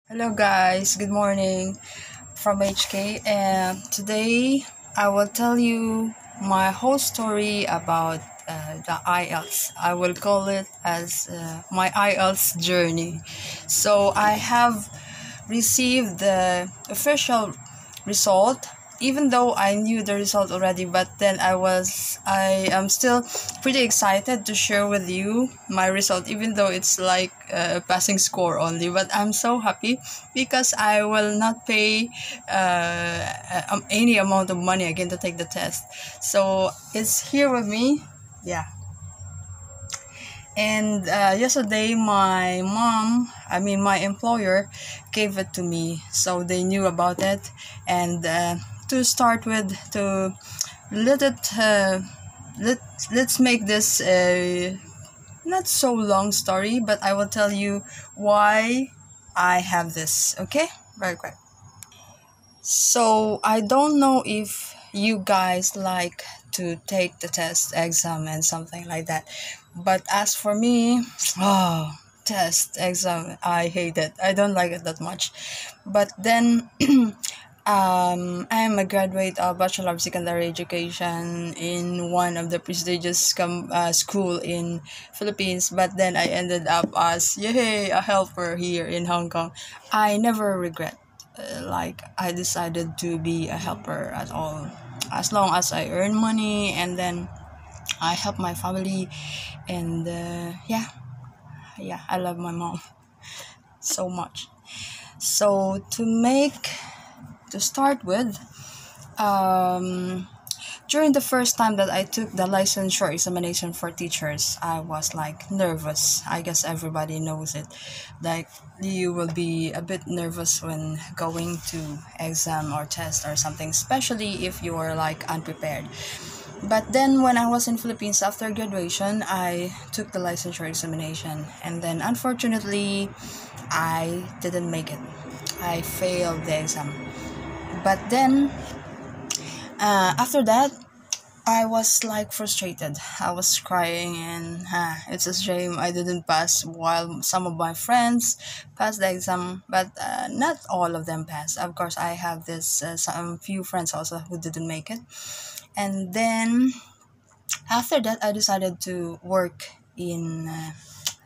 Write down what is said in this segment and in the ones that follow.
Hello guys, good morning from HK, and today I will tell you my whole story about the IELTS. I will call it as my IELTS journey. So I have received the official result, even though I knew the result already, but then I am still pretty excited to share with you my result, even though it's like a passing score only. But I'm so happy because I will not pay any amount of money again to take the test. So it's here with me. Yeah. And yesterday, my employer gave it to me, so they knew about it. And to start with, to let it, let's make this a not so long story, but I will tell you why I have this. Okay, very quick. So I don't know if you guys like to take the test exam and something like that. But as for me, oh, test exam, I hate it. I don't like it that much. But then I am a graduate of Bachelor of Secondary Education in one of the prestigious school in Philippines. But then I ended up as yay a helper here in Hong Kong. I never regret like I decided to be a helper at all. As long as I earn money and then I help my family, and yeah, I love my mom so much. So to start with, um, during the first time that I took the licensure examination for teachers, I was like nervous. I guess everybody knows it. Like you will be a bit nervous when going to exam or test or something, especially if you are like unprepared. But then when I was in Philippines after graduation, I took the licensure examination, and then unfortunately I didn't make it. I failed the exam. But then after that I was like frustrated. I was crying, and it's a shame I didn't pass while some of my friends passed the exam, but not all of them passed. Of course, I have this some few friends also who didn't make it. And then after that, I decided to work in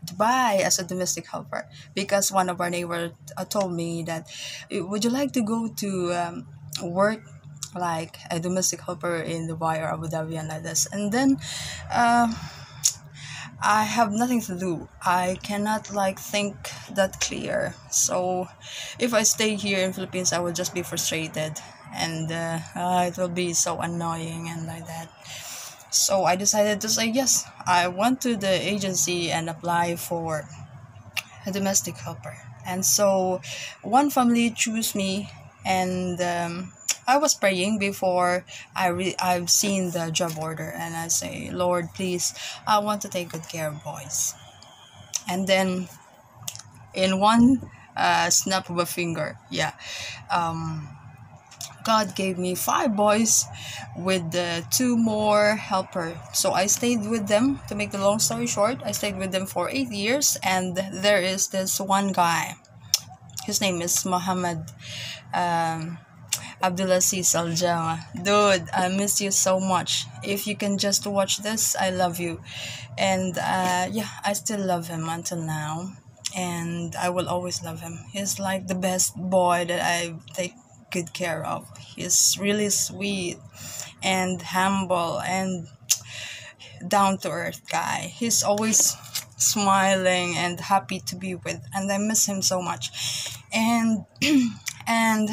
Dubai as a domestic helper because one of our neighbors told me that would you like to go to work like a domestic helper in Dubai or Abu Dhabi and like this. And then uh, I have nothing to do. I cannot like think that clear. So if I stay here in Philippines, I will just be frustrated, and it will be so annoying and like that. So I decided to say yes. I went to the agency and apply for a domestic helper. And so one family chose me, and I was praying before I've seen the job order, and I say, Lord, please, I want to take good care of boys. And then in one snap of a finger, yeah, um, God gave me five boys with two more helper. So I stayed with them. To make the long story short, I stayed with them for 8 years, and there is this one guy. His name is Muhammad um, Abdulaziz Aljama. Dude, I miss you so much. If you can just watch this, I love you. And yeah, I still love him until now. And I will always love him. He's like the best boy that I take good care of. He's really sweet and humble and down to earth guy. He's always smiling and happy to be with, and I miss him so much. And and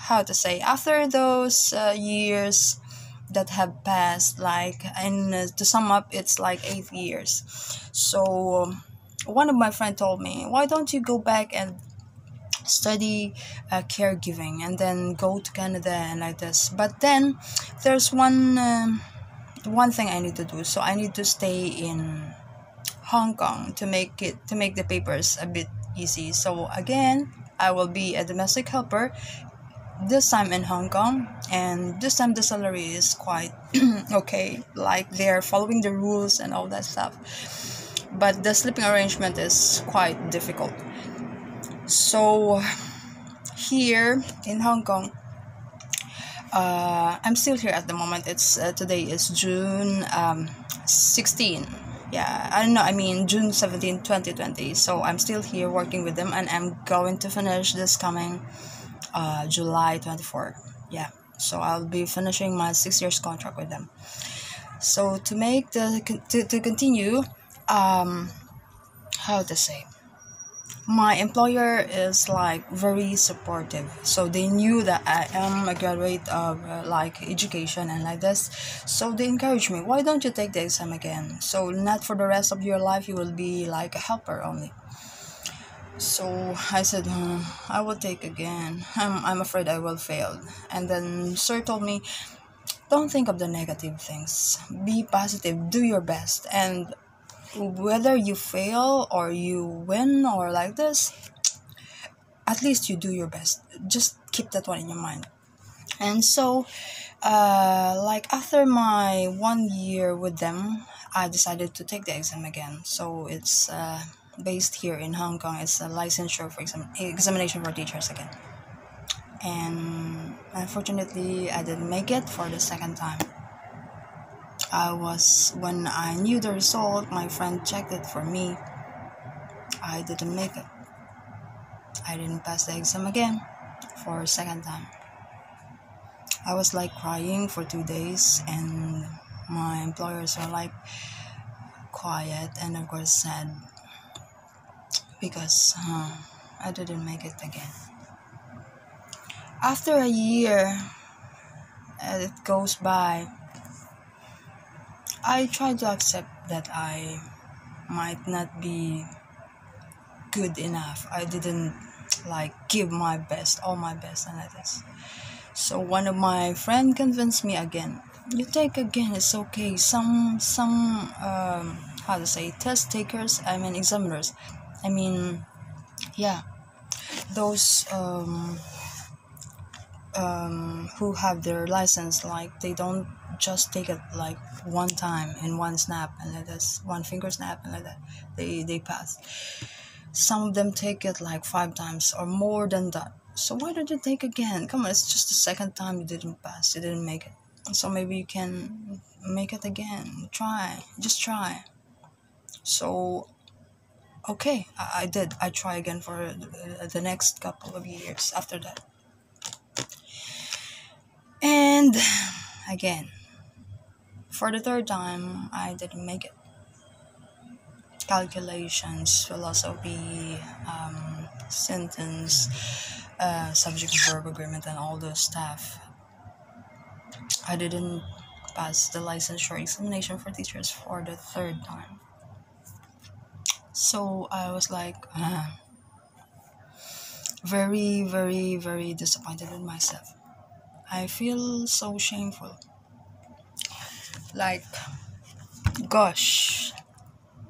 how to say, after those years that have passed, like, and to sum up, it's like 8 years. So one of my friend told me, why don't you go back and study caregiving and then go to Canada and like this. But then there's one thing I need to do. So I need to stay in Hong Kong to make the papers a bit easy. So again, I will be a domestic helper, this time in Hong Kong, and this time the salary is quite okay. Like they're following the rules and all that stuff. But the sleeping arrangement is quite difficult. So here in Hong Kong. I'm still here at the moment. It's today is June 16. Yeah, I don't know. I mean June 17, 2020. So I'm still here working with them, and I'm going to finish this coming July 24. Yeah. So I'll be finishing my 6 years contract with them. So to make to continue, how to say, my employer is like very supportive, so they knew that I am a graduate of like education and like this, so they encouraged me, why don't you take the exam again, so not for the rest of your life you will be like a helper only. So I said, I will take again. I'm afraid I will fail. And then sir told me, don't think of the negative things, be positive, do your best, and whether you fail or you win or like this, at least you do your best. Just keep that one in your mind. And so like after my 1 year with them, I decided to take the exam again. So it's based here in Hong Kong. It's a licensure for examination for teachers again. And unfortunately I didn't make it for the second time. When I knew the result, my friend checked it for me. I didn't make it. I didn't pass the exam again for a second time. I was like crying for 2 days, and my employers were like quiet and of course sad because I didn't make it again. After a year, it goes by, I tried to accept that I might not be good enough. I didn't like give my best, all my best, and like this. So one of my friend convinced me again. You take again, it's okay. Some how to say, test takers, I mean examiners, I mean, yeah, those who have their license, like they don't just take it like one time in one snap and like this, one finger snap and like that, they pass. Some of them take it like 5 times or more than that. So why did you take again? Come on, it's just the second time you didn't pass, you didn't make it. So maybe you can make it again. Try, just try. So okay, I did. I try again for the next couple of years after that. And again, for the third time, I didn't make it. Calculations, philosophy, sentence, subject verb agreement, and all those stuff. I didn't pass the licensure examination for teachers for the third time. So I was like very, very, very disappointed in myself. I feel so shameful. Like, gosh,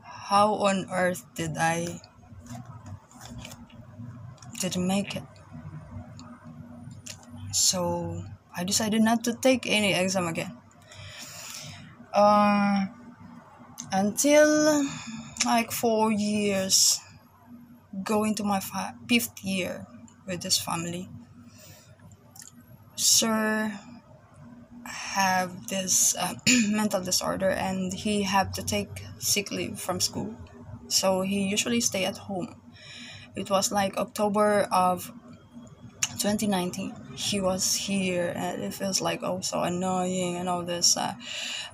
how on earth did I didn't make it? So I decided not to take any exam again. Until like 4 years, going to my 5th year with this family. Sir have this mental disorder, and he had to take sick leave from school, so he usually stay at home. It was like October of 2019 he was here, and it feels like so annoying and all this,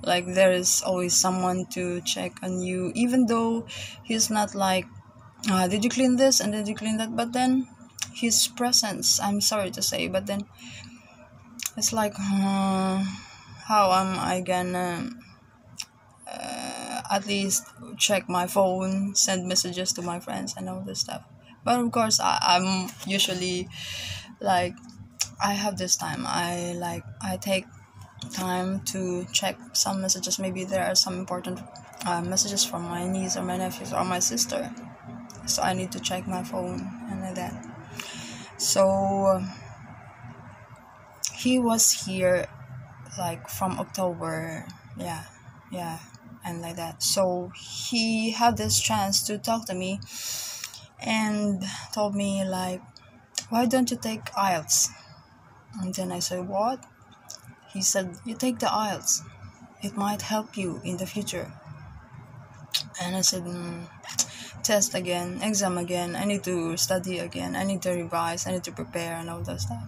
like there is always someone to check on you, even though he's not like did you clean this and did you clean that, but then his presence, I'm sorry to say, but then it's like how am I gonna at least check my phone, send messages to my friends and all this stuff. But of course I'm usually like, I have this time, I take time to check some messages. Maybe there are some important messages from my niece or my nephews or my sister, so I need to check my phone and like that. So he was here like from October, yeah, and like that. So he had this chance to talk to me and told me like, why don't you take IELTS? And then I said, what? He said, you take the IELTS. It might help you in the future. And I said, test again, exam again. I need to study again. I need to revise. I need to prepare and all that stuff.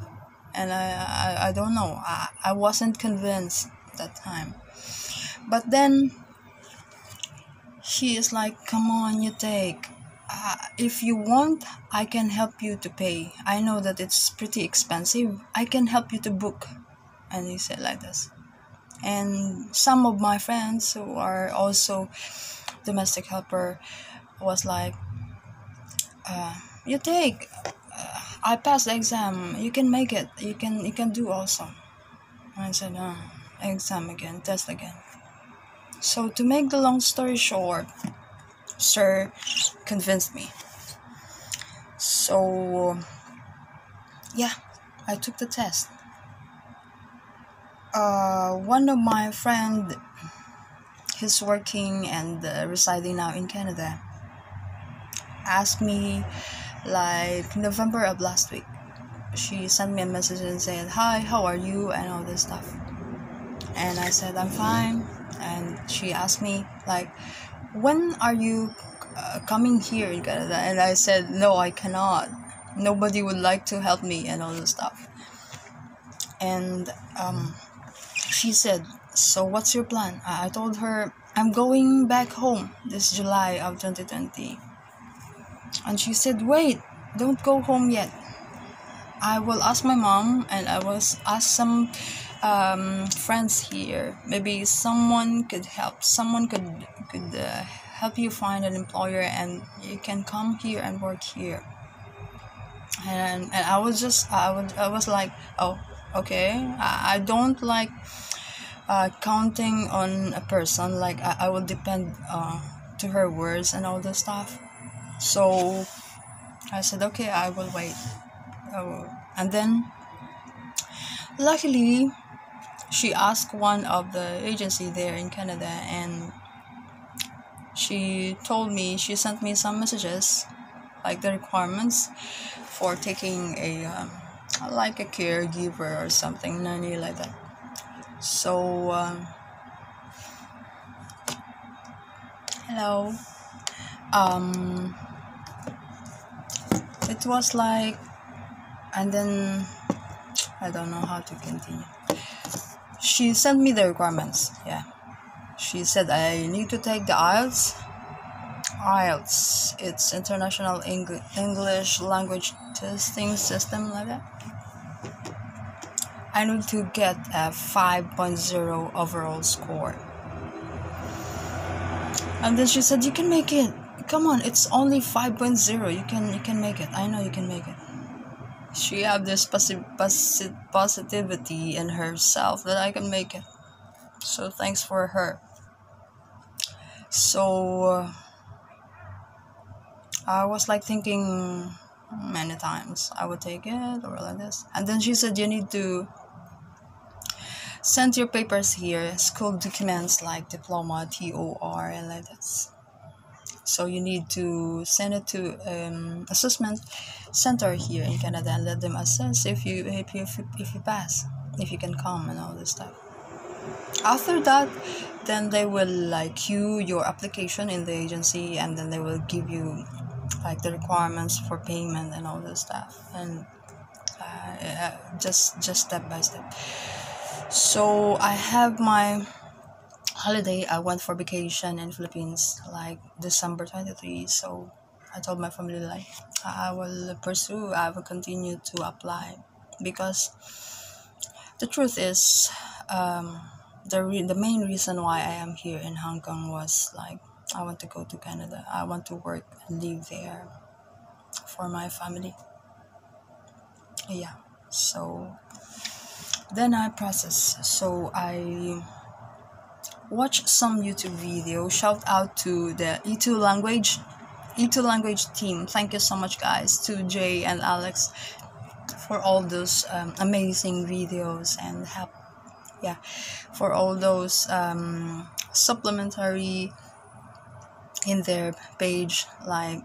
And I don't know. I wasn't convinced that time. But then she is like, come on, you take. If you want, I can help you to pay. I know that it's pretty expensive. I can help you to book. And he said like this. And some of my friends who are also domestic helper was like, you take. I passed the exam. You can make it. You can do also. And I said, no, exam again, test again. So to make the long story short, sir convinced me. So yeah, I took the test. One of my friend, he's working and residing now in Canada, asked me like November of last week. She sent me a message and said, hi, how are you, and all this stuff. And I said, I'm fine. And she asked me like, when are you coming here in Canada? And I said, no, I cannot. Nobody would like to help me and all this stuff. And she said, so what's your plan? I told her, I'm going back home this July of 2020. And she said, wait, don't go home yet. I will ask my mom, and I will ask some friends here. Maybe someone could help. Someone could help you find an employer, and you can come here and work here. And I was like, oh, okay. I don't like counting on a person. Like I will depend to her words and all this stuff. So I said, okay, I will wait. And then luckily she asked one of the agency there in Canada, and she sent me some messages like the requirements for taking a like a caregiver or something, nanny, like that. So hello, it was like, and then I don't know how to continue. She sent me the requirements. Yeah, she said I need to take the IELTS. It's International English Language Testing System, like that. I need to get a 5.0 overall score. And then she said, you can make it. Come on, it's only 5.0. You can make it. I know you can make it. She have this positivity in herself that I can make it. So thanks for her. So I was like thinking many times I would take it or like this. And then she said, you need to send your papers here, school documents like diploma, TOR, and like that. So you need to send it to assessment center here in Canada and let them assess if you pass, if you can come and all this stuff. After that, then they will like queue your application in the agency, and then they will give you like the requirements for payment and all this stuff, and just step by step. So I have my holiday. I went for vacation in Philippines like December 23. So I told my family like I will continue to apply, because the truth is the main reason why I am here in Hong Kong was like I want to go to Canada. I want to work and live there for my family. Yeah. So then I process. So I watch some YouTube video. Shout out to the E2 language team. Thank you so much, guys, to Jay and Alex for all those amazing videos and help. Yeah, for all those supplementary in their page, like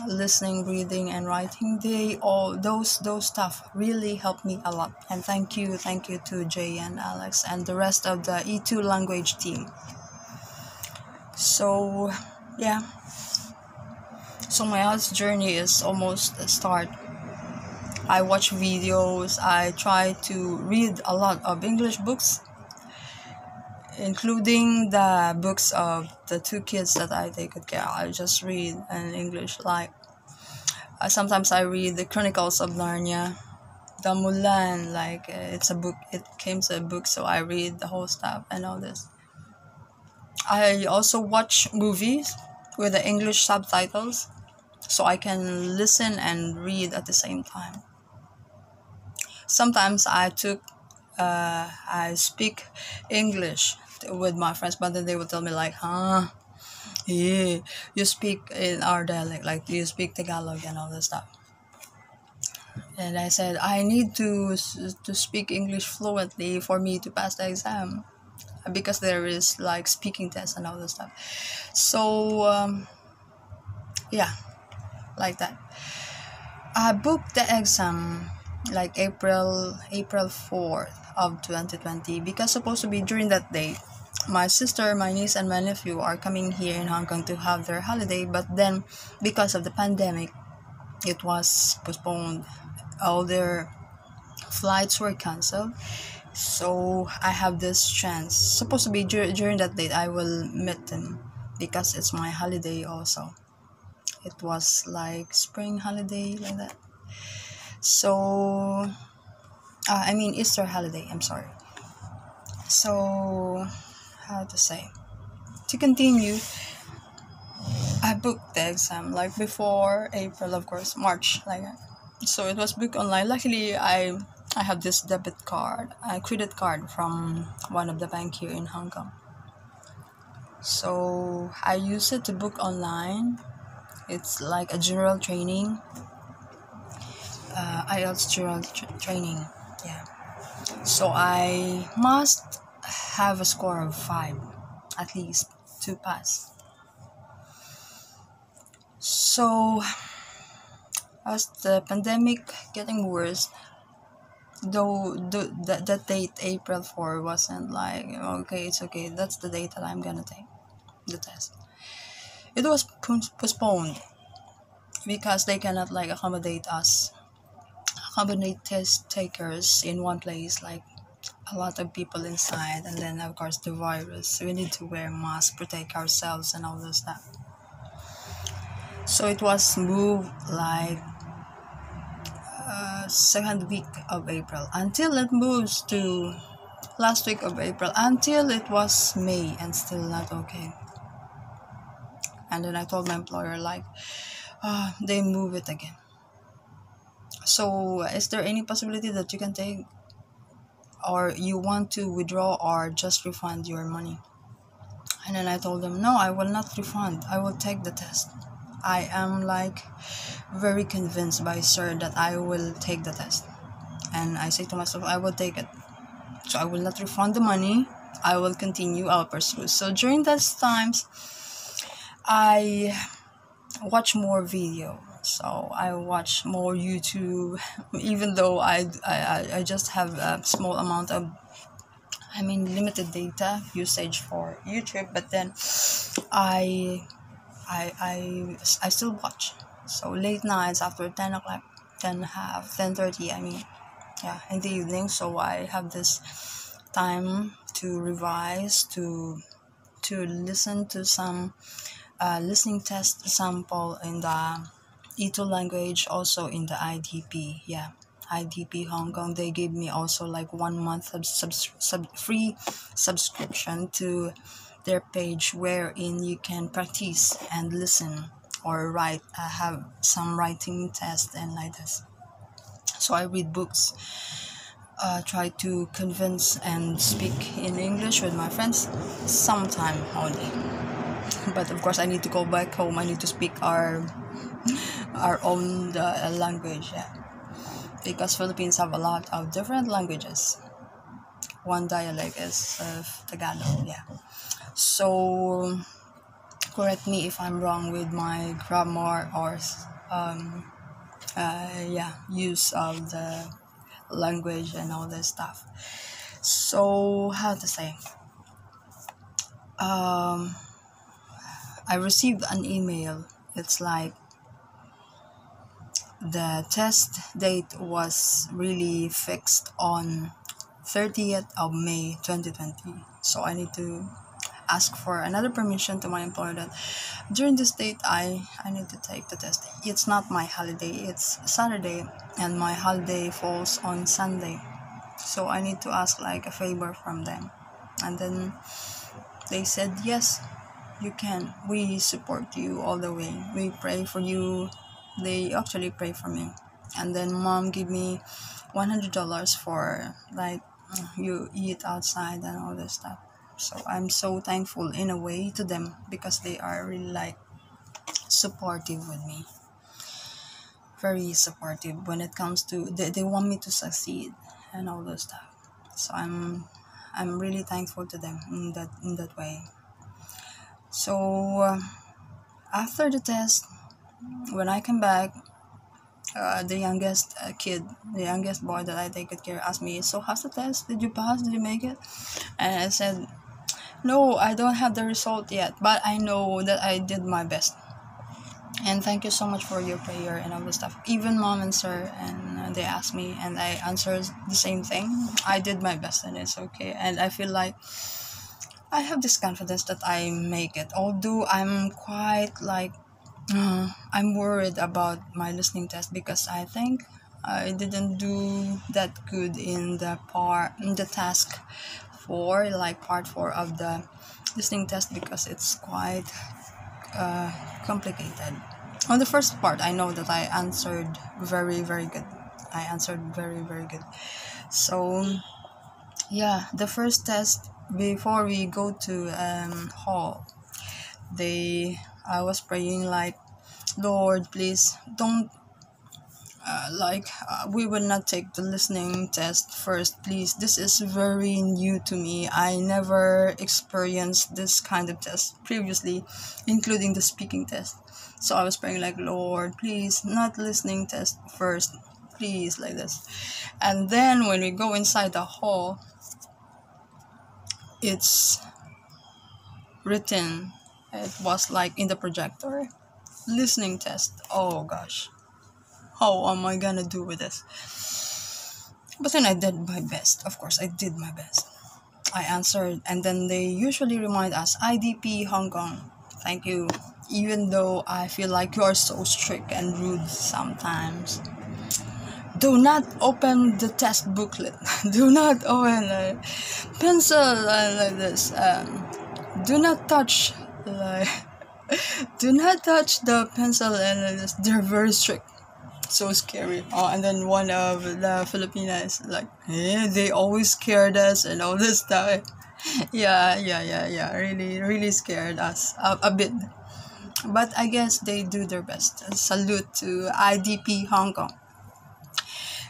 listening, reading, and writing. They all those stuff really helped me a lot. And thank you to Jay and Alex and the rest of the E2 language team. So yeah, so my IELTS journey is almost a start. I watch videos. I try to read a lot of English books, including the books of the two kids that I take good care. I just read in English. Like sometimes I read the Chronicles of Narnia, the Mulan. Like it's a book. It came to a book, so I read the whole stuff and all this. I also watch movies with the English subtitles, so I can listen and read at the same time. Sometimes I speak English with my friends, but then they would tell me like, yeah, you speak in our dialect, like you speak Tagalog and all this stuff. And I said I need to speak English fluently for me to pass the exam, because there is like speaking tests and all this stuff. So yeah, like that. I booked the exam like April 4th of 2020, because supposed to be during that day my sister, my niece, and my nephew are coming here in Hong Kong to have their holiday, but then because of the pandemic it was postponed. All their flights were cancelled, so I have this chance. Supposed to be during that date I will meet them, because it's my holiday also. It was like spring holiday, like that. So I mean Easter holiday, I'm sorry. So how to say, to continue, I booked the exam like before April, of course, March, like that. So it was booked online. Luckily I have this debit card, a credit card from one of the bank here in Hong Kong. So I use it to book online. It's like a general training, IELTS general training. Yeah. So I must have a score of 5 at least to pass. So as the pandemic getting worse, though the date April 4 wasn't like, okay, it's okay, that's the date that I'm gonna take the test. It was postponed because they cannot like accommodate test takers in one place, like a lot of people inside, and then of course the virus, we need to wear masks, protect ourselves and all those stuff. So it was moved like second week of April, until it moves to last week of April, until it was May, and still not okay. And then I told my employer like, they move it again. So is there any possibility that you can take, or you want to withdraw or just refund your money? And then I told them, no, I will not refund, I will take the test. I am like very convinced by sir that I will take the test, and I say to myself, I will take it, so I will not refund the money, I will continue, I'll pursue. So during those times I watch more video, so I watch more YouTube, even though I just have a small amount of, I mean limited data usage for YouTube, but then I still watch. So late nights after 10 o'clock, 10:30, I mean, yeah, in the evening. So I have this time to revise, to listen to some listening test sample in the E2 language, also in the IDP. Yeah, IDP Hong Kong, they gave me also like 1 month of free subscription to their page, wherein you can practice and listen or write, have some writing test and like this. So I read books, try to convince and speak in English with my friends, sometime only. But of course I need to go back home, I need to speak our own language, yeah, because Philippines have a lot of different languages. One dialect is Tagalog, yeah. So correct me if I'm wrong with my grammar or use of the language and all this stuff. So how to say, um I received an email. It's like the test date was really fixed on 30th of May 2020. So I need to ask for another permission to my employer that during this date I need to take the test. It's not my holiday, it's Saturday, and my holiday falls on Sunday. So I need to ask like a favor from them. And then they said, yes, you can. We support you all the way. We pray for you. They actually pray for me. And then mom gave me $100 for like you eat outside and all this stuff. So I'm so thankful in a way to them because they are really like supportive with me. Very supportive when it comes to they want me to succeed and all those stuff. So I'm really thankful to them in that way. So after the test, when I come back, the youngest the youngest boy that I take good care, asked me, "So how's the test? Did you pass? Did you make it?" And I said, "No, I don't have the result yet, but I know that I did my best. And thank you so much for your prayer and all the stuff." Even mom and sir, and they asked me, and I answered the same thing. I did my best, and it's okay. And I feel like I have this confidence that I make it. Although I'm quite like, I'm worried about my listening test because I think I didn't do that good in the task 4, like part 4 of the listening test, because it's quite complicated. On the first part, I know that I answered very, very good. I answered very, very good. So yeah, the first test, before we go to hall, I was praying like, Lord, please don't we will not take the listening test first, please. This is very new to me. I never experienced this kind of test previously, including the speaking test. So I was praying like, Lord, please, not listening test first, please, like this. And then when we go inside the hall, it's written, it was like in the projector, listening test. Oh gosh, how am I gonna do with this? But then I did my best. Of course, I did my best. I answered, and then they usually remind us, IDP Hong Kong, thank you. Even though I feel like you are so strict and rude sometimes. Do not open the test booklet. Do not open a pencil like this. Do not touch like. Do not touch the pencil and like this. They're very strict. So scary. Oh, and then one of the Filipinas like, they always scared us and all this stuff. Yeah. Really, really scared us a bit. But I guess they do their best. Salute to IDP Hong Kong.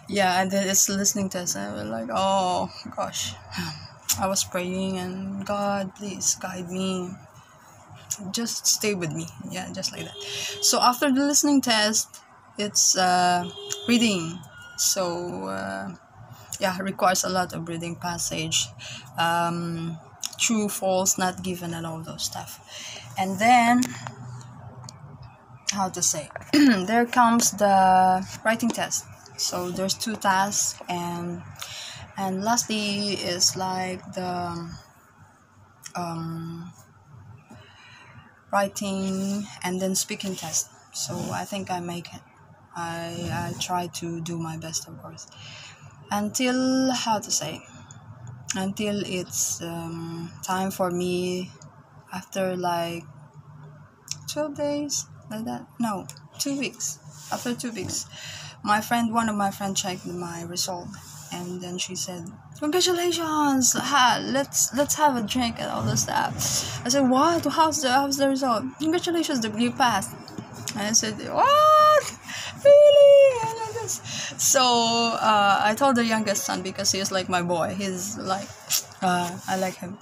Yeah, and then it's listening test. I was like, oh gosh. I was praying and, God, please guide me. Just stay with me. Yeah, just like that. So after the listening test, it's reading. So requires a lot of reading passage, true, false, not given, and all those stuff. And then, how to say, there comes the writing test. So there's 2 tasks, and lastly is like the writing and then speaking test. So I think I make it. I try to do my best, of course, until, how to say, until it's time for me, after like 12 days, like that. No, 2 weeks. After 2 weeks, one of my friends checked my result, and then she said, "Congratulations! Let's have a drink and all this stuff." I said, "What? How's the result?" "Congratulations, you passed." And I said, "What? Really?" And like this. So I told the youngest son, because he is like my boy. He's like, I like him.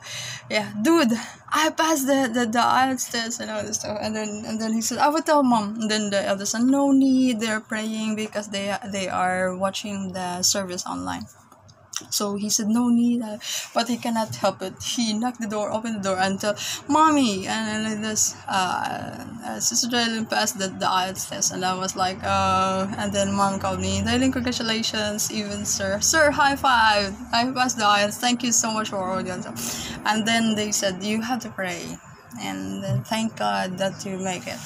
Yeah, dude, I passed the IELTS test and all this stuff. And then he said, I will tell mom. And then the eldest son, no need, they're praying because they are watching the service online. So he said, no need, but he cannot help it. He knocked the door, opened the door, and tell, mommy. And then this Sister Jaylin passed the IELTS test, and I was like, and then mom called me, Jaylin, congratulations, even sir, high five, I passed the IELTS, thank you so much for all the answer. And then they said, you have to pray, and then thank God that you make it.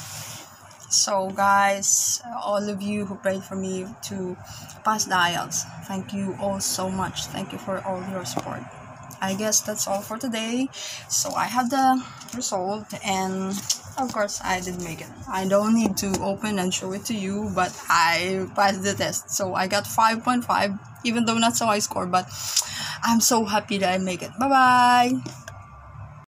So guys, all of you who prayed for me to pass the IELTS, thank you all so much. Thank you for all your support. I guess that's all for today. So I have the result, and of course I did make it. I don't need to open and show it to you, but I passed the test. So I got 5.5, even though not so high score, but I'm so happy that I make it. Bye bye.